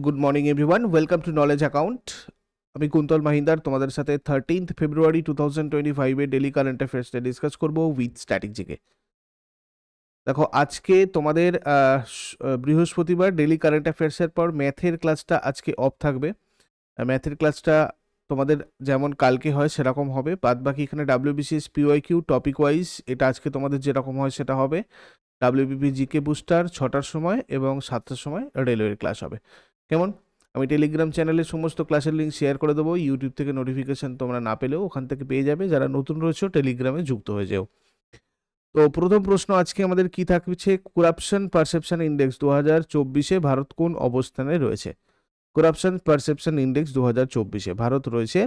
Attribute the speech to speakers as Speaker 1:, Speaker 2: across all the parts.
Speaker 1: Good morning everyone, welcome to knowledge account. আমি কুন্তল মাহিন্দার তোমাদের সাথে 13th ফেব্রুয়ারি 2025 এর ডেলি কারেন্ট অ্যাফেয়ার্সটা ডিসকাস করব উইথ স্ট্যাটিক জিকে। দেখো, আজকে তোমাদের বৃহস্পতিবার ডেলি কারেন্ট অ্যাফেয়ার্সের পর ম্যাথের ক্লাসটা আজকে অফ থাকবে। ম্যাথের ক্লাসটা তোমাদের যেমন কালকে হয় সেরকম হবে, বাদ বাকি এখানে ডাব্লিউবিসিএস পিওয়াইকিউ টপিক ওয়াইজ এটা আজকে তোমাদের যেরকম হয় সেটা হবে। ডাব্লিউবিপি জিকে বুস্টার 6টার সময় এবং 7টার সময় রেলওয়ের ক্লাস হবে। কেমন? আমি টেলিগ্রাম চ্যানেলে সমস্ত ক্লাসের লিঙ্ক শেয়ার করে দেবো। ইউটিউব থেকে নোটিফিকেশন তোমরা না পেলেও ওখান থেকে পেয়ে যাবে। যারা নতুন রয়েছে টেলিগ্রামে যুক্ত হয়ে যাও। তো প্রথম প্রশ্ন আজকে আমাদের কি থাকছে, করাপশন পারসেপশন ইন্ডেক্স 2024-এ ভারত কোন অবস্থানে রয়েছে? করাপশন পারসেপশন ইন্ডেক্স 2024-এ ভারত রয়েছে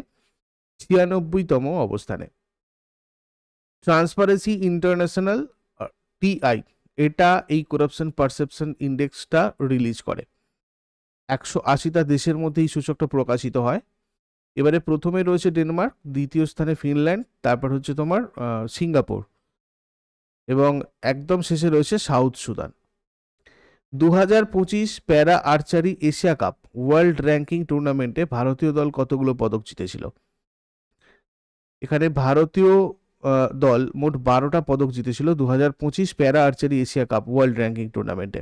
Speaker 1: 96তম অবস্থানে। ট্রান্সপারেন্সি ইন্টারন্যাশনাল টিআই এটা এই করাপশন পারসেপশন ইন্ডেক্সটা রিলিজ করে। 180টা দেশের মধ্যে এই সূচকটা প্রকাশিত হয়। এবারে প্রথমে রয়েছে ডেনমার্ক, দ্বিতীয় স্থানে ফিনল্যান্ড, তারপর হচ্ছে তোমার সিঙ্গাপুর এবং একদম শেষে রয়েছে সাউথ সুদান। 2025 প্যারা archery Asia cup world ranking টুর্নামেন্টে ভারতীয় দল কতগুলো পদক জিতেছিল? এখানে ভারতীয় দল মোট 12টা পদক জিতেছিল 2025 প্যারা archery Asia cup world ranking টুর্নামেন্টে।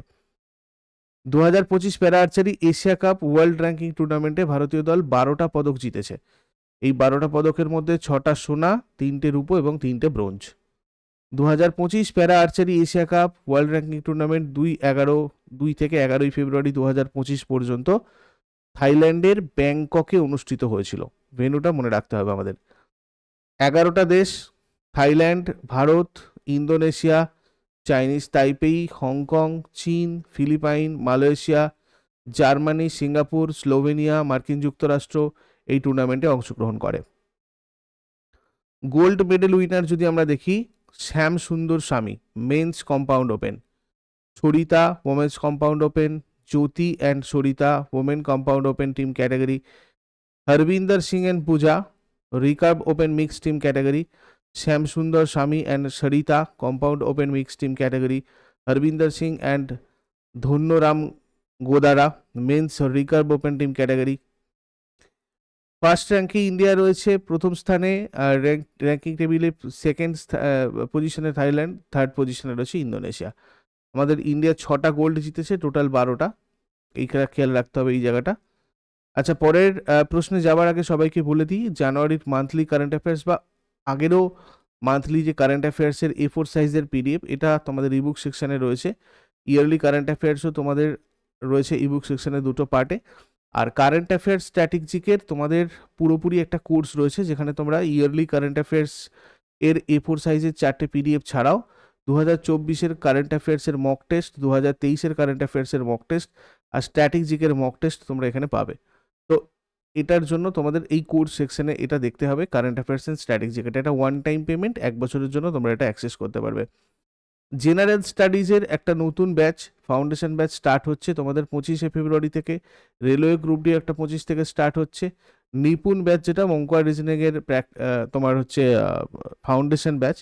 Speaker 1: 2025 প্যারা archery Asia cup world ranking টুর্নামেন্টে ভারতীয় দল 12টা পদক জিতেছে। এই 12টা পদকের মধ্যে 6টা সোনা, 3টে রূপো এবং 3টে ব্রোঞ্জ। 2025 প্যারা archery Asia cup world ranking tournament 2 থেকে 11 ফেব্রুয়ারি 2025 পর্যন্ত থাইল্যান্ডের ব্যাংককে অনুষ্ঠিত হয়েছিল। ভেন্যুটা মনে রাখতে হবে আমাদের। 11টা দেশ, Thailand, Bharat, Indonesia, Chinese Taipei, Hong Kong, চীন, Philippine, Malaysia, Germany, Singapore, Slovenia, মার্কিন যুক্তরাষ্ট্র এই টুর্নামেন্টে অংশগ্রহণ করে। গোল্ড মেডেল উইনার যদি আমরা দেখি, Shyam Sundar Swami men's compound open, Sarita women's compound open, Jyoti and Sarita women compound open team category, Harvinder Singh and Puja recurve open mix team category, Shyam Sundar Swami and Sarita compound open mix team category, Harvinder Singh and Dhanyaram Godara men's recurve open team category. First র্যাঙ্কে India রয়েছে প্রথম স্থানে, ranking টেবিলে second পজিশনে Thailand, third পজিশনে রয়েছে Indonesia. আমাদের India 6টা গোল্ড জিতেছে, টোটাল 12টা। এই খেয়াল রাখতে হবে এই জায়গাটা। আচ্ছা, পরের প্রশ্নে যাওয়ার আগে সবাইকে বলে দিই, জানুয়ারির মান্থলি কারেন্ট অ্যাফেয়ার্স বা আগেরও মান্থলি যে কারেন্ট অ্যাফেয়ার্সের A4 সাইজের পিডিএফ এটা তোমাদের ইবুক সেকশনে রয়েছে। ইয়ারলি কারেন্ট অ্যাফেয়ার্সও তোমাদের রয়েছে ইবুক সেকশনে দুটো পার্টে। আর কারেন্ট অ্যাফেয়ার্স স্ট্যাটিক তোমাদের পুরোপুরি একটা কোর্স রয়েছে যেখানে তোমরা ইয়ারলি কারেন্ট অ্যাফেয়ার্স এর A4 সাইজের 4টে পিডিএফ ছাড়াও 2024-এর কারেন্ট অ্যাফেয়ার্সের মক টেস্ট, 2023-এর কারেন্ট অ্যাফেয়ার্সের মক টেস্ট আর স্ট্যাটিক জিকের মক টেস্ট তোমরা এখানে পাবে। তো এটার জন্য তোমাদের এই কোর্স সেকশনে এটা দেখতে হবে, current affairs and static GK. এটা 1 টাইম পেমেন্ট, 1 বছরের জন্য তোমরা এটা অ্যাক্সেস করতে পারবে। জেনারেল স্টাডিজের একটা নতুন ব্যাচ, ফাউন্ডেশন ব্যাচ স্টার্ট হচ্ছে তোমাদের 25শে ফেব্রুয়ারি থেকে। রেলওয়ে গ্রুপ ডি একটা 25 থেকে স্টার্ট হচ্ছে। নিপুণ ব্যাচ যেটা অঙ্ক আর রিজনিংয়ের তোমার হচ্ছে ফাউন্ডেশন ব্যাচ,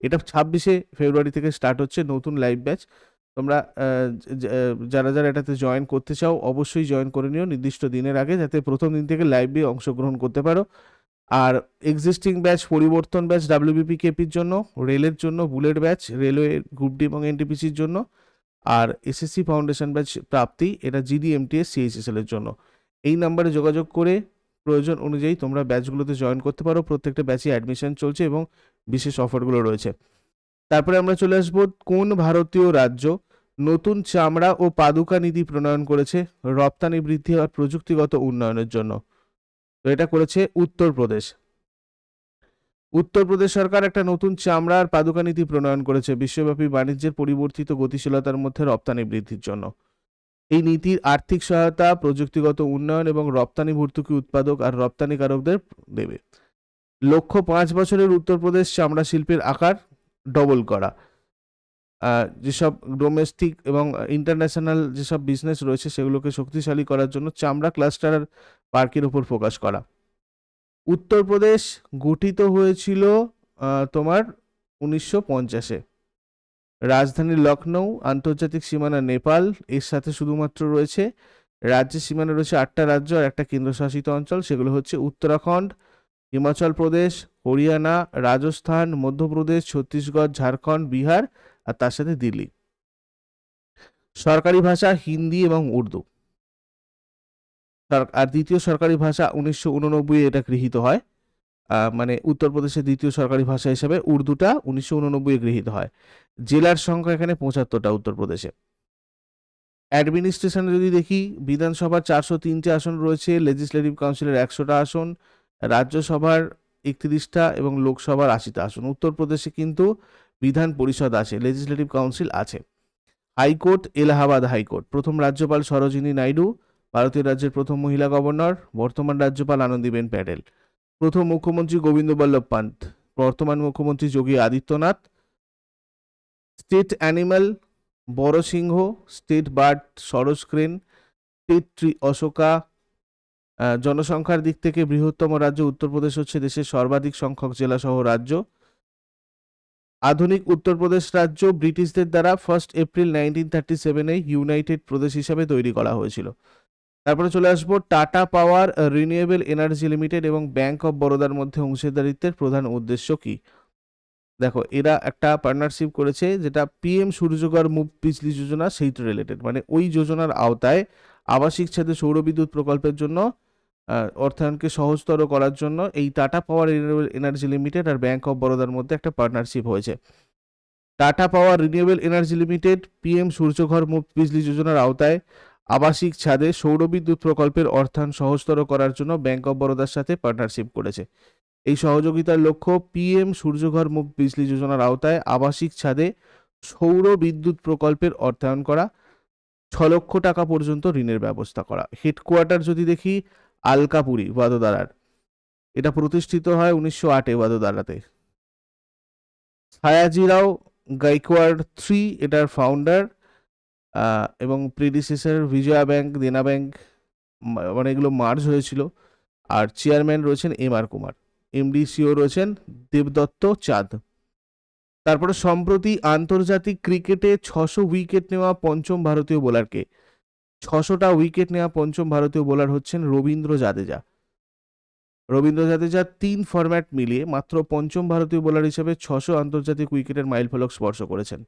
Speaker 1: এটা 26শে ফেব্রুয়ারি থেকে স্টার্ট হচ্ছে, নতুন লাইভ ব্যাচ। তোমরা যারা যারা এটাতে জয়েন করতে চাও অবশ্যই জয়েন করে নিও নির্দিষ্ট দিনের আগে, যাতে প্রথম দিন থেকে লাইভে অংশগ্রহণ করতে পারো। আর এক্সিস্টিং ব্যাচ পরিবর্তন ব্যাচ ডাব্লিউবিপি কেপির জন্য, রেলের জন্য bullet batch, railway group D এবং এনটিপিসির জন্য, আর এসএসসি ফাউন্ডেশন ব্যাচ প্রাপ্তি এটা জিডি এমটিএস সিএইচএসএল এর জন্য। এই নাম্বারে যোগাযোগ করে প্রয়োজন অনুযায়ী তোমরা ব্যাচগুলোতে জয়েন করতে পারো। প্রত্যেকটা ব্যাচে অ্যাডমিশন চলছে এবং বিশেষ অফারগুলো রয়েছে। তারপরে আমরা চলে আসবো, কোন ভারতীয় রাজ্য নতুন চামড়া ও পাদুকা নীতি প্রণয়ন করেছে রপ্তানি বৃদ্ধি আর প্রযুক্তিগত উন্নয়নের জন্য? তো এটা করেছে উত্তরপ্রদেশ। উত্তরপ্রদেশ সরকার একটা নতুন চামড়া আর পাদুকা নীতি প্রণয়ন করেছে বিশ্বব্যাপী বাণিজ্যের পরিবর্তিত গতিশীলতার মধ্যে রপ্তানি বৃদ্ধির জন্য। এই নীতির আর্থিক সহায়তা, প্রযুক্তিগত উন্নয়ন এবং রপ্তানি ভর্তুকি উৎপাদক আর রপ্তানিকারকদের দেবে। লক্ষ্য 5 বছরের উত্তরপ্রদেশ চামড়া শিল্পের আকার ডবল করা। যেসব ডোমেস্টিক এবং ইন্টারন্যাশনাল যেসব বিজনেস রয়েছে সেগুলোকে শক্তিশালী করার জন্য চামড়া ক্লাস্টার আর পার্কের উপর ফোকাস করা। উত্তরপ্রদেশ গঠিত হয়েছিল তোমার 1950-এ। রাজধানী লখনৌ, আন্তর্জাতিক সীমানা নেপাল, এর সাথে শুধুমাত্র রয়েছে রাজ্যের সীমানা রয়েছে 8টা রাজ্য আর একটা কেন্দ্রশাসিত অঞ্চল, সেগুলো হচ্ছে উত্তরাখণ্ড, হিমাচল প্রদেশ, হরিয়ানা, রাজস্থান, মধ্যপ্রদেশ, ছত্তিশগড়, ঝাড়খণ্ড, বিহার আর তার সাথে দিল্লি। সরকারি ভাষা হিন্দি এবং উর্দু। আর দ্বিতীয় সরকারি ভাষা 1989 এটা গৃহীত হয়, মানে উত্তরপ্রদেশের দ্বিতীয় সরকারি ভাষা হিসেবে উর্দুটা 1989 গৃহীত হয়। জেলার সংখ্যা এখানে 75টা উত্তরপ্রদেশে। অ্যাডমিনিস্ট্রেশন যদি দেখি, বিধানসভার 403টে আসন রয়েছে, লেজিসলেটিভ কাউন্সিলের 100টা আসন, রাজ্যসভার 31টা এবং লোকসভার 80টা আসন। উত্তরপ্রদেশে কিন্তু বিধান পরিষদ আছে, লেজিসলেটিভ কাউন্সিল আছে। High court Allahabad high court. প্রথম রাজ্যপাল সরোজিনী নাইডু, ভারতীয় রাজ্যের প্রথম মহিলা গভর্নর, বর্তমান রাজ্যপাল আনন্দীবেন প্যাটেল। প্রথম মুখ্যমন্ত্রী গোবিন্দ বল্লভ পান্ত, বর্তমান মুখ্যমন্ত্রী যোগী আদিত্যনাথ। স্টেট অ্যানিমাল বড় সিংহ, state bird sarus crane, state tree Ashoka. জনসংখ্যার দিক থেকে বৃহত্তম রাজ্য উত্তরপ্রদেশ হচ্ছে দেশের সর্বাধিক সংখ্যক জেলা সহ রাজ্য। আধুনিক উত্তরপ্রদেশ রাজ্য ব্রিটিশদের দ্বারা 1 এপ্রিল 1937-এ ইউনাইটেড প্রদেশ হিসাবে তৈরি করা হয়েছিল। তারপরে চলে আসবো tata power renewable energy limited এবং ব্যাংক অফ বরোদার মধ্যে অংশীদারিত্বের প্রধান উদ্দেশ্য কি? দেখো, এরা একটা পার্টনারশিপ করেছে যেটা পিএম সূর্যঘর মুফট বিজলি যোজনা সেইটা রিলেটেড, মানে ওই যোজনার আওতায় আবাসিক ছাদে সৌরবিদ্যুৎ প্রকল্পের জন্য অর্থায়নকে সহজতর করার জন্য এই Tata power renewable energy limited আর ব্যাংক অফ বরোদার মধ্যে একটা পার্টনারশিপ হয়েছে। Tata power renewable energy limited PM Suryaghar Muft Bijli যোজনার আওতায় আবাসিক ছাদে সৌরবিদ্যুৎ প্রকল্পের অর্থায়ন সহজতর করার জন্য ব্যাংক অফ বরোদার সাথে পার্টনারশিপ করেছে। এই সহযোগিতার লক্ষ্য পিএম সূর্যঘর মুফট বিজলি যোজনার আওতায় আবাসিক ছাদে সৌর বিদ্যুৎ প্রকল্পের অর্থায়ন করা, 6 লক্ষ টাকা পর্যন্ত ঋণের ব্যবস্থা করা। হেডকোয়ার্টার যদি দেখি, আলকাপুরি ওয়াদোদারার। এটা প্রতিষ্ঠিত হয় 1908-এ ওয়াদোদারাতে। সায়াজিরাও গাইকোয়াড় 3 এটার ফাউন্ডার, এবং প্রিডিসেসর বিজয়া ব্যাংক, দেনা ব্যাংক, মানে এগুলো মার্জ হয়েছিল। আর চেয়ারম্যান রয়েছেন এম.আর. কুমার, এমডি সিও রয়েছেন দেবদত্ত চাঁদ। তারপরে সম্প্রতি আন্তর্জাতিক ক্রিকেটে 600 উইকেট নেওয়া পঞ্চম ভারতীয় বোলারকে। 600টা উইকেট নেওয়া পঞ্চম ভারতীয় বোলার হচ্ছেন রবীন্দ্র জাদেজা। রবীন্দ্র জাদেজা 3 ফরম্যাট মিলিয়ে মাত্র পঞ্চম ভারতীয় বোলার হিসেবে 600 আন্তর্জাতিক উইকেটের মাইলফলক স্পর্শ করেছেন।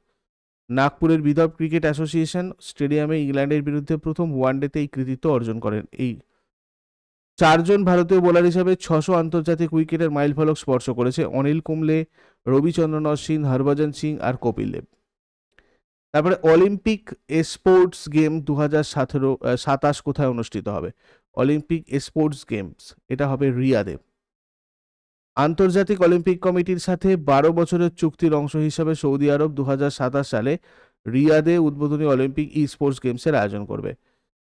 Speaker 1: নাগপুরের বিদর্ভ ক্রিকেট অ্যাসোসিয়েশন স্টেডিয়ামে ইংল্যান্ডের বিরুদ্ধে প্রথম ওয়ানডেতে এই কৃতিত্ব অর্জন করেন। এই 4 জন ভারতীয় বোলার হিসাবে 600 আন্তর্জাতিক উইকেটের মাইলফলক স্পর্শ করেছে অনিল কুম্বলে, রবিচন্দ্রন অশ্বিন, হরভজন সিং আর কপিল দেব। তারপরে অলিম্পিক স্পোর্টস গেম 2027 কোথায় অনুষ্ঠিত হবে? অলিম্পিক স্পোর্টস গেমস এটা হবে রিয়াদে। আন্তর্জাতিক অলিম্পিক কমিটির সাথে 12 বছরের চুক্তির অংশ হিসাবে সৌদি আরব 2027 সালে রিয়াদে উদ্বোধনী অলিম্পিক ই স্পোর্টস গেমসের আয়োজন করবে।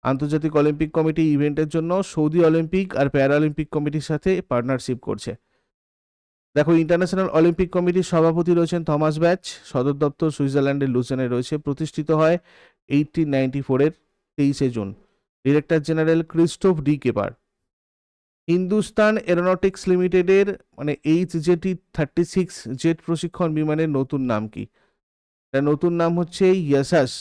Speaker 1: আন্তর্জাতিক অলিম্পিক কমিটি ইভেন্টের জন্য সৌদি অলিম্পিক আর প্যারালিম্পিক কমিটির সাথে পার্টনারশিপ করছে। দেখো, ইন্টারন্যাশনাল অলিম্পিক কমিটির সভাপতি রয়েছেন থমাস ব্যাচ, সদর দপ্তর সুইজারল্যান্ডের লুসেনে রয়েছে, প্রতিষ্ঠিত হয় 1894-এর 23শে June. Director general Christophe de Kepper. Hindustan aeronautics লিমিটেডের মানে HJT-36 জেট প্রশিক্ষণ বিমানের নতুন নাম কি? তার নতুন নাম হচ্ছে ইয়াসাস।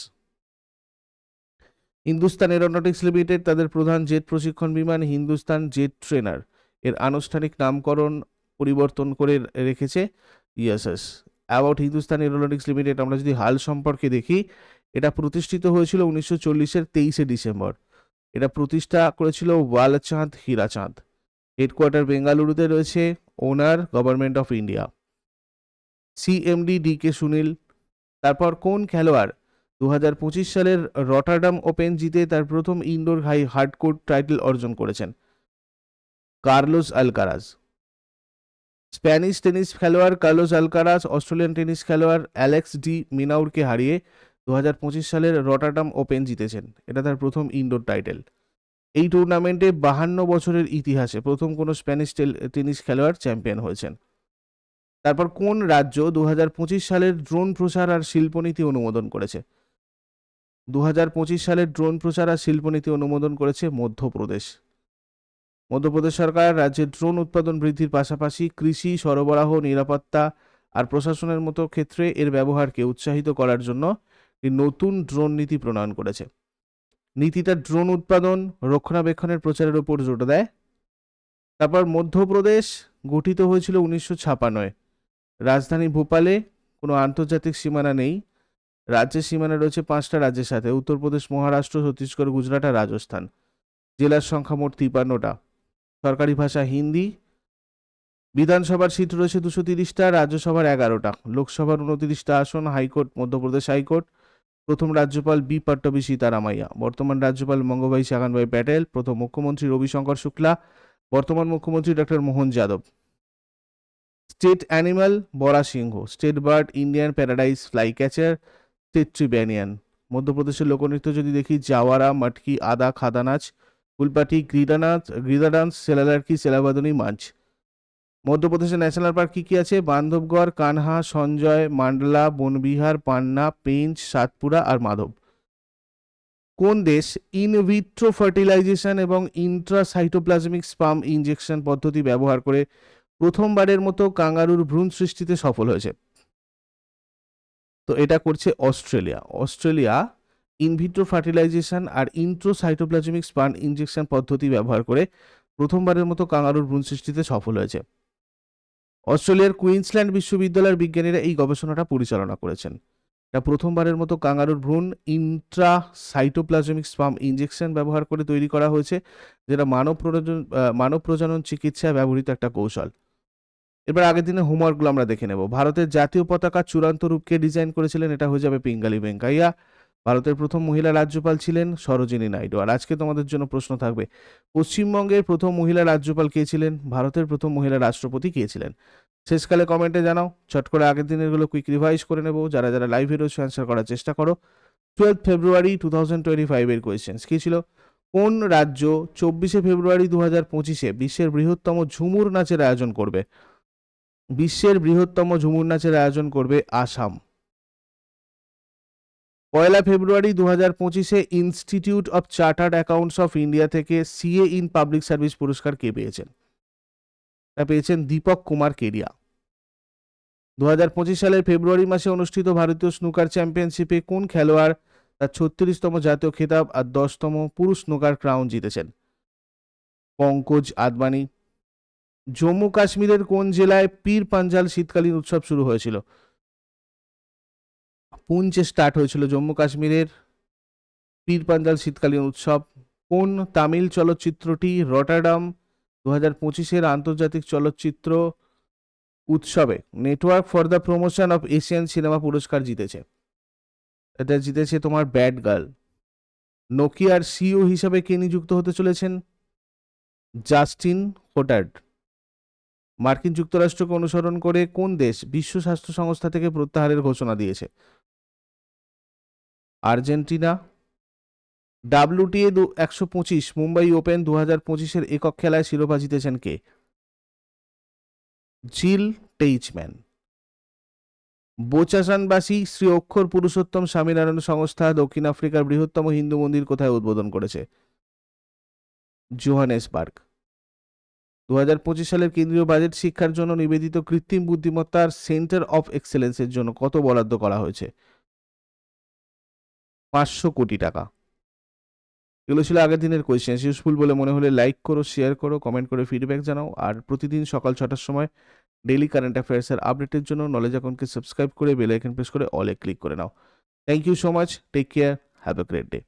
Speaker 1: হিন্দুস্তান এরোনটিক্স লিমিটেড তাদের প্রধান জেট প্রশিক্ষণ বিমান হিন্দুস্তান জেট ট্রেনার এর আনুষ্ঠানিক নামকরণ পরিবর্তন করে রেখেছে ইয়াসাস। অ্যাবাউট হিন্দুস্তান এরোনটিক্স লিমিটেড আমরা যদি হাল সম্পর্কে দেখি, এটা প্রতিষ্ঠিত হয়েছিল 1940-এর 23শে ডিসেম্বর। এটা প্রতিষ্ঠা করেছিল ওয়ালচাঁদ হীরাচাঁদ। হেডকোয়ার্টার বেঙ্গালুরুতে রয়েছে। Owner government of India. CMD D K. Sunil. তারপর কোন খেলোয়াড় 2025 সালের রটারডাম ওপেন জিতে তার প্রথম ইনডোর হার্ডকোর্ট টাইটেল অর্জন করেছেন? Carlos Alcaraz. স্প্যানিশ টেনিস খেলোয়াড় কার্লোস আলকারাজ অস্ট্রেলিয়ান টেনিস খেলোয়াড় অ্যালেক্স ডি মিনাউরকে হারিয়ে 2025 সালের রটারডাম ওপেন জিতেছেন। এটা তার প্রথম ইনডোর টাইটেল। এই টুর্নামেন্টে 52 বছরের ইতিহাসে প্রথম কোনো স্প্যানিশ টেনিস খেলোয়াড় চ্যাম্পিয়ন হয়েছেন। তারপর কোন রাজ্য 2025 সালের ড্রোন প্রচার আর শিল্পনীতি অনুমোদন করেছে? 2025 সালের ড্রোন প্রচার আর শিল্পনীতি অনুমোদন করেছে মধ্যপ্রদেশ। মধ্যপ্রদেশ সরকার রাজ্যের ড্রোন উৎপাদন বৃদ্ধির পাশাপাশি কৃষি, সরবরাহ, নিরাপত্তা আর প্রশাসনের মতো ক্ষেত্রে এর ব্যবহারকে উৎসাহিত করার জন্য একটি নতুন ড্রোন নীতি প্রণয়ন করেছে। নীতিটা ড্রোন উৎপাদন রক্ষণাবেক্ষণের প্রচারের উপর জোর দেয়। তারপর মধ্যপ্রদেশ গঠিত হয়েছিল 1956। রাজধানী ভোপালে কোনো আন্তর্জাতিক সীমানা নেই। রাজ্যের সীমানা রয়েছে 5টা রাজ্যের সাথে: উত্তরপ্রদেশ, মহারাষ্ট্র, ছত্তিশগড়, গুজরাট আর রাজস্থান। জেলার সংখ্যা মোট 53টা। সরকারি ভাষা হিন্দি। বিধানসভার সিট রয়েছে 230টা, রাজ্যসভার 11টা, লোকসভার 29টা আসন। High court Madhya Pradesh high court. প্রথম রাজ্যপাল বি পট্টবী সীতারামাইয়া। বর্তমান রাজ্যপাল মঙ্গলভাই চাগানভাই প্যাটেল। প্রথম মুখ্যমন্ত্রী রবিশঙ্কর শুক্লা। বর্তমান মুখ্যমন্ত্রী doctor Mohan Yadav. State animal barasingha. State bird Indian paradise flycatcher. State tree banyan. মধ্যপ্রদেশের লোকনৃত্য যদি দেখি, জাওয়ারা, মটকি, আদা, খাদা নাচ, ফুলপাটি, গ্রিদা ডান্স, সেলালার্কি, সেলাবাদনী, মাঞ্চ। মধ্যপ্রদেশের ন্যাশনাল পার্ক কি কি আছে? বান্ধবগড়, কানহা, সঞ্জয়, মান্ডলা, বনবিহার, পান্না, পেঞ্চ, সাতপুরা আর মাধব। কোন দেশ ইনভিট্রো ফার্টিলাইজেশন এবং ইন্ট্রাসাইটোপ্লাজমিক স্পার্ম ইনজেকশন পদ্ধতি ব্যবহার করে প্রথমবারের মতো কাঙ্গারুর ভ্রূণ সৃষ্টিতে সফল হয়েছে? তো এটা করছে অস্ট্রেলিয়া। অস্ট্রেলিয়া ইনভিট্রো ফার্টিলাইজেশন আর ইন্ট্রাসাইটোপ্লাজমিক স্পার্ম ইনজেকশন পদ্ধতি ব্যবহার করে প্রথমবারের মতো কাঙ্গারুর ভ্রূণ সৃষ্টিতে সফল হয়েছে। অস্ট্রেলিয়ার কুইন্সল্যান্ড বিশ্ববিদ্যালয়ের বিজ্ঞানীরা এই গবেষণাটা পরিচালনা করেছেন। এটা প্রথমবারের মতো কাঙ্গারুর ভ্রূণ ইন্ট্রাসাইটোপ্লাজমিক স্পার্ম ইনজেকশন ব্যবহার করে তৈরি করা হয়েছে, যেটা মানব প্রজনন চিকিৎসায় ব্যবহৃত একটা কৌশল। এবার আগের দিনের হোমওয়ার্কগুলো আমরা দেখে নেব। ভারতের জাতীয় পতাকার চূড়ান্ত রূপকে ডিজাইন করেছিলেন? এটা হয়ে যাবে পিঙ্গালি ভেঙ্কাইয়া। ভারতের প্রথম মহিলা রাজ্যপাল ছিলেন সরোজিনী নাইডু। আর আজকে তোমাদের জন্য প্রশ্ন থাকবে, পশ্চিমবঙ্গের প্রথম মহিলা রাজ্যপাল কে ছিলেন? ভারতের প্রথম মহিলা রাষ্ট্রপতি কে ছিলেন? শেষকালে কমেন্টে জানাও। চট করে আগের দিনেরগুলো কুইক রিভাইজ করে নেব। যারা যারা লাইভে রয়েছে অ্যান্সার করার চেষ্টা করো। 12 ফেব্রুয়ারি 2025 এর কোয়েশ্চেন্স কি ছিল? কোন রাজ্য 24 ফেব্রুয়ারি 2025 বিশ্বের বৃহত্তম ঝুমুর নাচের আয়োজন করবে? বিশ্বের বৃহত্তম ঝুমুর নাচের আয়োজন করবে আসাম। 1 ফেব্রুয়ারি 2025 institute of chartered accounts of India থেকে সিএ ইন পাবলিক সার্ভিস পুরস্কার কে পেয়েছেন? তা পেয়েছেন দীপক কুমার কেডিয়া। 2025 সালের ফেব্রুয়ারি মাসে অনুষ্ঠিত ভারতীয় স্নুকার চ্যাম্পিয়নশিপে কোন খেলোয়াড় তার 36তম জাতীয় খেতাব আর 10তম পুরুষ স্নুকার ক্রাউন জিতেছেন? পঙ্কজ আদবানি। জম্মু কাশ্মীরের কোন জেলায় পীর পাঞ্জাল শীতকালীন উৎসব শুরু হয়েছিল? পুঞ্চে স্টার্ট হয়েছিল জম্মু কাশ্মীরের পীর পাঞ্জাল শীতকালীন উৎসব। কোন তামিল চলচ্চিত্রটি রটারডাম 2025 আন্তর্জাতিক চলচ্চিত্র উৎসবে network for the promotion of Asian cinema পুরস্কার জিতেছে? এটা জিতেছে তোমার ব্যাড গার্ল। নোকিয়ার সিইও হিসাবে কে নিযুক্ত হতে চলেছেন? জাস্টিন হোটার্ড। মার্কিন যুক্তরাষ্ট্রকে অনুসরণ করে কোন দেশ বিশ্ব স্বাস্থ্য সংস্থা থেকে প্রত্যাহারের ঘোষণা দিয়েছে? আর্জেন্টিনা। WTA 125 মুম্বাই ওপেন 2025 একক খেলায় শিরোপা জিতেছেন কে? জিল টেইচম্যান। বোচাসানবাসী শ্রী অক্ষর পুরুষোত্তম স্বামীনারায়ণ সংস্থা দক্ষিণ আফ্রিকার বৃহত্তম হিন্দু মন্দির কোথায় উদ্বোধন করেছে? জোহানেসবার্গ। 2025 সালের কেন্দ্রীয় বাজেট শিক্ষার জন্য নিবেদিত কৃত্রিম বুদ্ধিমত্তার সেন্টার অফ এক্সেলেন্সের জন্য কত বরাদ্দ করা হয়েছে? 500 কোটি টাকা। এগুলো ছিল আগের দিনের কোয়েশ্চেন। ইউজফুল বলে মনে হলে লাইক করো, শেয়ার করো, কমেন্ট করে ফিডব্যাক জানাও। আর প্রতিদিন সকাল 6টার সময় ডেইলি কারেন্ট অ্যাফেয়ার্সের আপডেটের জন্য নলেজ অ্যাকাউন্টকে সাবস্ক্রাইব করে বেল আইকন প্রেস করে অলে ক্লিক করে নাও। Thank you so much. Take care. Have a great day.